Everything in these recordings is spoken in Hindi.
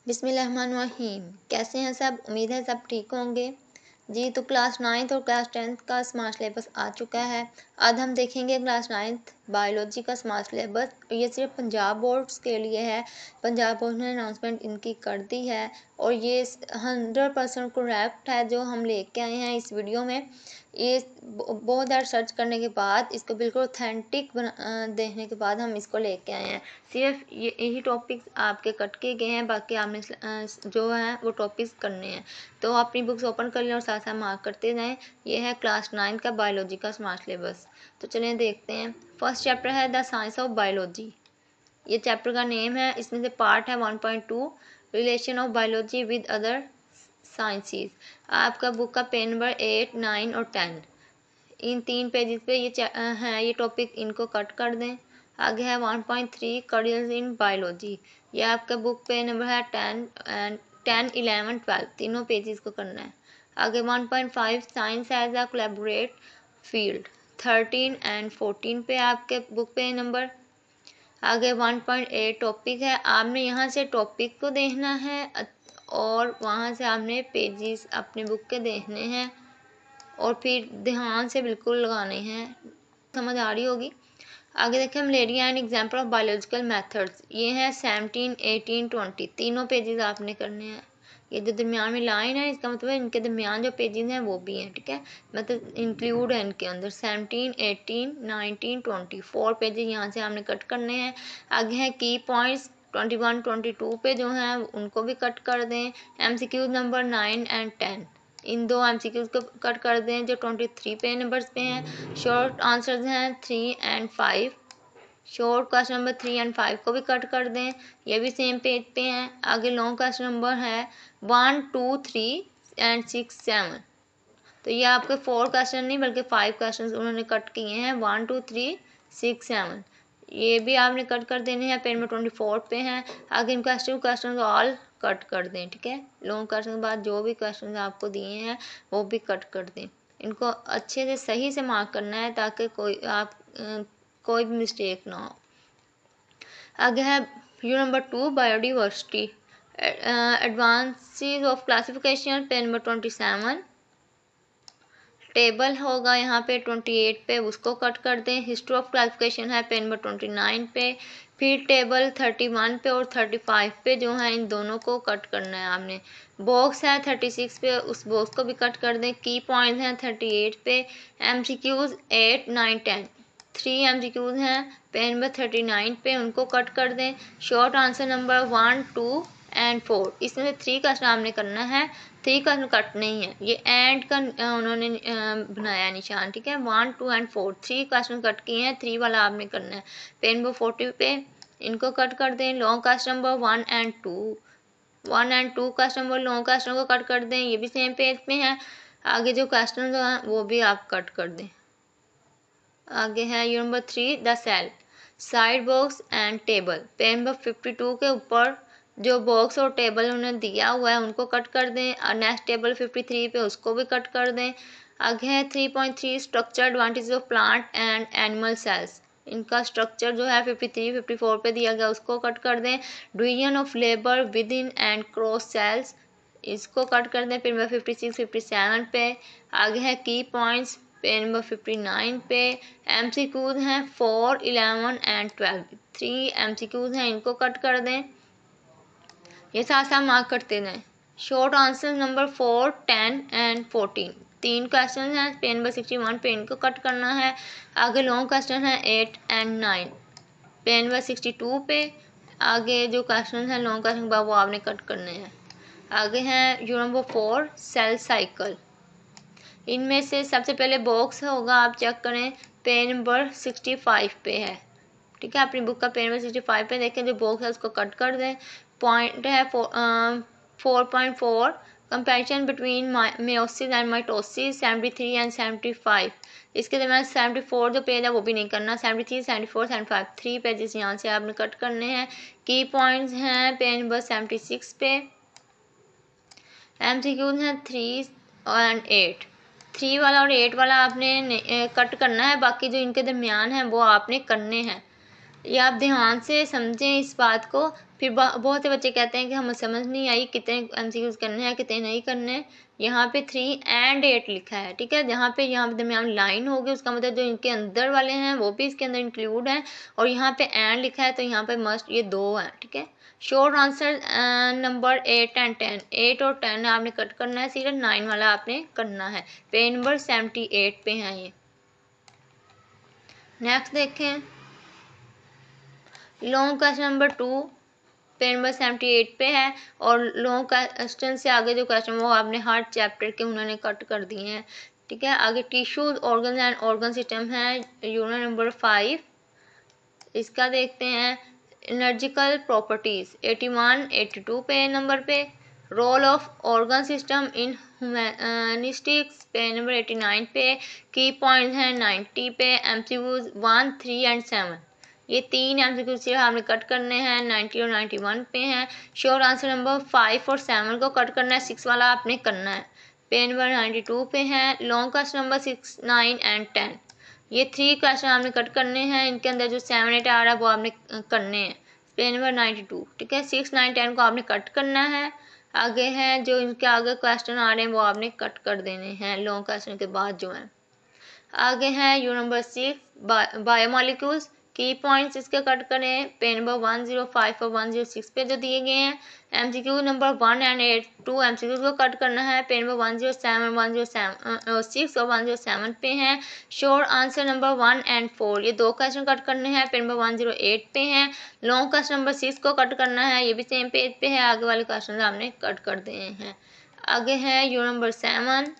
बिस्मिल्लाहिर्रहमानिर्रहीम। कैसे हैं सब? उम्मीद है सब ठीक होंगे जी। तो क्लास 9th और क्लास 10th का स्मार्ट सिलेबस आ चुका है। आज हम देखेंगे क्लास 9th बायोलॉजी का स्मार्ट सिलेबस। ये सिर्फ पंजाब बोर्ड्स के लिए है। पंजाब बोर्ड ने अनाउंसमेंट इनकी कर दी है और ये 100% करेक्ट है जो हम लेके आए हैं इस वीडियो में। ये बहुत बार सर्च करने के बाद इसको बिल्कुल ऑथेंटिक देखने के बाद हम इसको लेके आए हैं। सिर्फ यही टॉपिक्स आपके कट के गए हैं, बाकी आपने जो है वो टॉपिक्स करने हैं। तो अपनी बुक्स ओपन कर लें और साथ साथ मार्क करते जाएं। ये है क्लास 9 का बायोलॉजी का स्मार्ट सिलेबस। तो चलें देखते हैं। फर्स्ट चैप्टर है द साइंस ऑफ बायोलॉजी। ये चैप्टर का नेम है। इसमें से पार्ट है 1.2 relation of biology with other sciences. आपका बुक का पेज नंबर 8, 9 और 10, इन 3 पेजेस पे ये है। ये टॉपिक इनको कट कर दें। आगे है 1.3 करियर्स इन बायोलॉजी। ये आपका बुक पेज नंबर है 10 एंड 10, 11, 12, तीनों पेजेस को करना है। आगे 1.5 science as a collaborate field, 13 and 14 पे आपके बुक पेज नंबर। आगे 1.8 टॉपिक है। आपने यहाँ से टॉपिक को देखना है और वहाँ से आपने पेजेस अपने बुक के देखने हैं और फिर ध्यान से बिल्कुल लगाने हैं। समझ आ रही होगी। आगे देखें malaria and example of biological methods. ये है 17, 18, 20, तीनों पेजेस आपने करने हैं। ये जो दरमियान में लाइन है इसका मतलब है इनके दरमियान जो पेजेस हैं वो भी हैं, ठीक है, मतलब इंक्लूड है इनके अंदर। 17, 18, 19, 20, 4 पेजेस यहाँ से आपने कट करने हैं। आगे है की पॉइंट्स 21, 22 पे जो हैं उनको भी कट कर दें। MCQ number 9 and 10, in 2 MCQs को कट कर दें जो 23 पे नंबर्स पे हैं। शॉर्ट आंसर्स हैं 3 and 5। Short question number 3 and 5 को भी कट कर दें, ये भी सेम पेज पे हैं। आगे लॉन्ग क्वेश्चन नंबर है 1, 2, 3 एंड 6, 7। तो ये आपके 4 क्वेश्चन नहीं बल्कि 5 क्वेश्चन उन्होंने कट किए हैं। 1, 2, 3, 6, 7 ये भी आपने कट कर देने हैं। पेज में 24 पे हैं। आगे इन क्वेश्चन ऑल कट कर दें, ठीक है। लॉन्ग क्वेश्चन के बाद जो भी क्वेश्चन आपको दिए हैं वो भी कट कर दें। इनको अच्छे से सही से मार्क करना है ताकि कोई भी मिस्टेक ना हो। आगे है view number 2 biodiversity advances of classification, page number 27। Table होगा यहाँ पे 28 पे, उसको कट कर दें। हिस्ट्री ऑफ क्लासिफिकेशन है पेज नंबर 29 पे। फिर टेबल 31 पे और 35 पे जो है इन दोनों को कट करना है आपने। बॉक्स है 36 पे, उस बॉक्स को भी कट कर दें। की पॉइंट्स हैं 38 पे। MCQs 8, 9, 10, 3 MCQs हैं पेज नंबर 39 पे, उनको कट कर दें। शॉर्ट आंसर नंबर 1, 2 एंड 4, इसमें से 3 क्वेश्चन आपने करना है। 3 क्वेश्चन कट नहीं है, ये एंड का उन्होंने बनाया निशान, ठीक है। 1, 2 एंड 4, 3 क्वेश्चन कट किए हैं, 3 वाला आपने करना है। पेज नंबर 40 पे इनको कट कर दें। Long question number 1 and 2, 1 and 2 question number long question को कट कर दें, ये भी सेम पेज पे हैं। आगे जो क्वेश्चन हैं वो भी आप कट कर दें। आगे है you number 3 the sell side box and table. Page number 52 के ऊपर जो बॉक्स और टेबल उन्होंने दिया हुआ है उनको कट कर दें और नेक्स्ट टेबल 53 पे उसको भी कट कर दें। आगे है 3.3 structure advantage of plant and animal cells. इनका स्ट्रक्चर जो है 53, 54 पे दिया गया उसको कट कर दें। Division of labour within and cross cells, इसको कट कर दें। फिर 56, 57 पे। आगे है की पॉइंट्स पेज नंबर 59 पे। MCQs हैं 4, 11 एंड 12, 3 MCQs हैं, इनको कट कर दें। ये साथ साथ मार्क करते जाएं। Short answer number 4, 10 and 14, 3 question हैं पेज नंबर 61 पे, इनको कट करना है। आगे लॉन्ग क्वेश्चन है 8 एंड 9 पेज नंबर 62 पे। आगे जो क्वेश्चन है लॉन्ग क्वेश्चन के बाद वो आपने कट करने हैं। आगे हैं यू नंबर 4 सेल साइकिल। इनमें से सबसे पहले बॉक्स होगा, आप चेक करें, पेज नंबर 65 पे है, ठीक है। अपनी बुक का पेज नंबर 65 पे देखें, जो बॉक्स है उसको कट कर दें। पॉइंट है 4.4 comparison between meiosis and mitosis 73 and 75। इसके दरम्यान 74 जो पेज है वो भी नहीं करना, 73, 74, 75 3 पेजेस यहाँ से आपने कट करने हैं। की पॉइंट्स हैं पेज नंबर 76 पे। MCQs हैं 3 एंड 8। 3 वाला और 8 वाला आपने कट करना है, बाकी जो इनके दरमियान है वो आपने करने हैं। ये आप ध्यान से समझें इस बात को। फिर बहुत से बच्चे कहते हैं कि हमें समझ नहीं आई कितने MCQs करने हैं कितने नहीं करने। यहाँ पे 3 एंड 8 लिखा है, ठीक है। यहाँ पे दरमियान लाइन होगी, उसका मतलब जो इनके अंदर वाले हैं वो भी इसके अंदर इंक्लूड हैं। और यहाँ पे एंड लिखा है तो यहाँ पे मस्ट ये 2 हैं, ठीक है। शॉर्ट आंसर नंबर 8 एंड 10, 8 और 10 आपने कट करना है, सीधा 9 वाला आपने करना है। पेज नंबर 78 पे हैं ये। नेक्स्ट देखें, long question number 2 page number 78 पे है। और लॉन्ग क्वेश्चन से आगे जो क्वेश्चन वो आपने हर चैप्टर के उन्होंने कट कर दिए हैं, ठीक है। आगे tissues, organ and organ system है, यूनिट नंबर 5। इसका देखते हैं एनर्जिकल प्रॉपर्टीज 81, 82 पे नंबर पे। Role of organ system in humanistics page number 89 पे। की पॉइंट्स हैं 90 पे। MCQs 1, 3 एंड 7, ये 3 MCQ सिर्फ आपने कट करने हैं, 90 और 91 पे हैं। श्योर आंसर नंबर 5 और 7 को कट करना है, 6 वाला आपने करना है। पेज नंबर 92 पे है। लॉन्ग क्वेश्चन नंबर 6, 9 एंड 10, ये 3 क्वेश्चन आपने कट करने हैं, इनके अंदर जो 7, 8 आ रहा है वो आपने करने हैं। पेज नंबर 92, ठीक है। 6, 9, 10 को आपने कट करना है। आगे हैं जो इनके आगे क्वेश्चन आ रहे हैं वो आपने कट कर देने हैं लॉन्ग क्वेश्चन के बाद जो हैं। आगे हैं यू नंबर 6 बायोमोलिक्यूल्स। की पॉइंट्स इसके कट करें, पेज नंबर 105 और 106 पे जो दिए गए हैं। MCQ नंबर 1 एंड 8 2 MCQ को कट करना है, पेज नंबर 107, 106 और 107 पे हैं। शॉर्ट आंसर नंबर 1 एंड 4, ये 2 क्वेश्चन कट करने हैं, पेज नंबर 108 पे हैं। लॉन्ग क्वेश्चन नंबर 6 को कट करना है, ये भी सेम पेज पे है, आगे वाले क्वेश्चन हमने कट कर दिए हैं। आगे है यू नंबर 7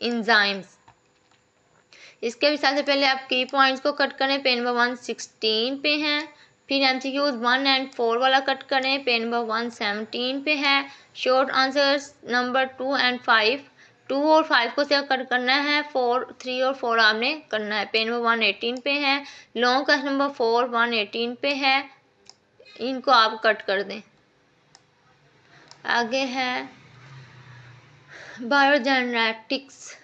इंजाइम्स। इसके भी सबसे पहले आप की पॉइंट्स को कट करें, पेज नंबर 116 पे हैं। फिर MCQs 1 एंड 4 वाला कट करें, पेज नंबर 117 पे है। शॉर्ट आंसर्स नंबर 2 एंड 5, 2 और 5 को सिर्फ कट करना है, 4, 3 और 4 आपने करना है, पेज नंबर 118 पे है। लॉन्ग क्वेश्चन नंबर 4 118 पे है, इनको आप कट कर दें। आगे है biogenetics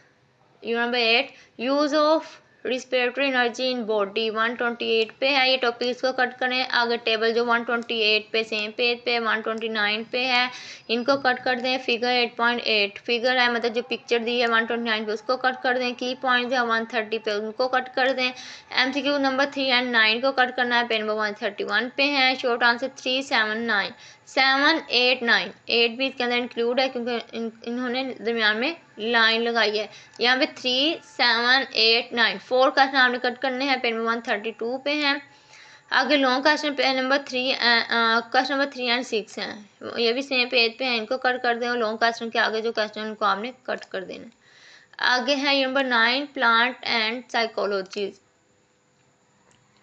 U number 8 use of respiratory energy in body 128 पे है, ये टॉपिक इसको कट करें। आगे टेबल जो 128 पे सेम पेज पे 129 पे है, इनको कट कर दें। फिगर 8.8 फिगर है, मतलब जो पिक्चर दी है 129 पे उसको कट कर दें। की पॉइंट है 130 पे उनको कट कर दें। MCQ नंबर 3 एंड 9 को कट करना है, पेज नंबर 131 पे है। शॉर्ट आंसर 3, 7, 9, 7, 8, 9, 8 भी इसके अंदर इंक्लूड है क्योंकि इन्होंने दरमियान में लाइन लगाई है। यहाँ पे 3, 7, 8, 9 4 क्वेश्चन आपने कट करने हैं, पेज नंबर 132 पे हैं। आगे long question page number 3 question number 3 and 6 हैं, ये भी सेम पेज पे हैं, इनको कट कर दें। और लॉन्ग क्वेश्चन के आगे जो क्वेश्चन उनको आपने कट कर देना। आगे है number 9 plant and psychology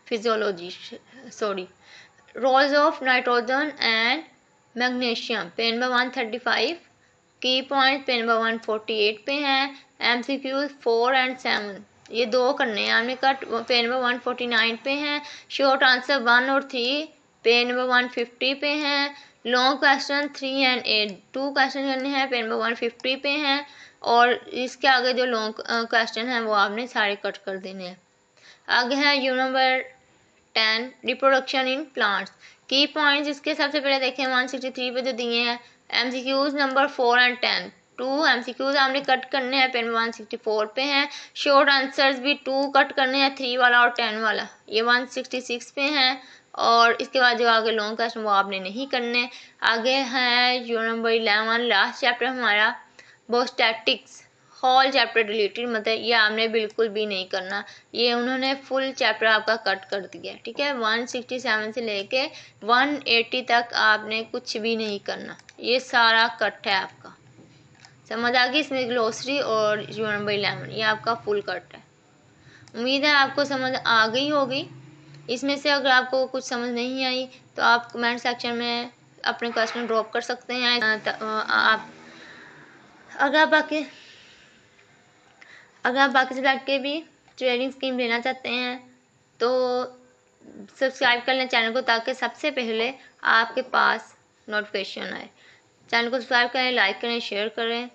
physiology roles of nitrogen and magnesium, page number 135। की पॉइंट पेज नंबर 148 पे हैं। MCQs 4 एंड 7, ये 2 करने हैं आपने कट, पेज नंबर 149 पे हैं। शॉर्ट आंसर 1 और 3 पेज नंबर 150 पे हैं। लॉन्ग क्वेश्चन 3 एंड 8 2 क्वेश्चन करने हैं, पेज नंबर 150 पे हैं। और इसके आगे जो लॉन्ग क्वेश्चन हैं वो आपने सारे कट कर देने हैं। आगे है you number 10 reproduction in plants. की पॉइंट्स इसके सबसे पहले देखें 163 पे जो दिए हैं। MCQs नंबर 4 एंड 10 2 MCQs आपने कट करने हैं, पेन 164 पे हैं। शॉर्ट आंसर्स भी 2 कट करने हैं, 3 वाला और 10 वाला, ये 166 पे हैं। और इसके बाद जो आगे लॉन्ग क्वेश्चन वो आपने नहीं करने। आगे है यू नंबर 11 लास्ट चैप्टर हमारा बोस्टैटिक्स, होल चैप्टर डिलीटेड, मतलब ये आपने बिल्कुल भी नहीं करना, ये उन्होंने फुल चैप्टर आपका कट कर दिया है, ठीक है। 167 से लेके 180 तक आपने कुछ भी नहीं करना, ये सारा कट है आपका। समझ आ गई? इसमें ग्लोसरी और यू नंबर 11 ये आपका फुल कट है। उम्मीद है आपको समझ आ गई होगी। इसमें से अगर आपको कुछ समझ नहीं आई तो आप कमेंट सेक्शन में अपने क्वेश्चन ड्रॉप कर सकते हैं। आप अगर आप बाकी सब्जेक्ट के भी ट्रेनिंग स्कीम लेना चाहते हैं तो सब्सक्राइब कर लें चैनल को, ताकि सबसे पहले आपके पास नोटिफिकेशन आए। चैनल को सब्सक्राइब करें, लाइक करें, शेयर करें।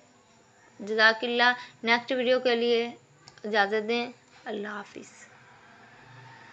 जज़ाकिल्लाह। नेक्स्ट वीडियो के लिए इजाज़त दें। अल्लाह हाफिज़।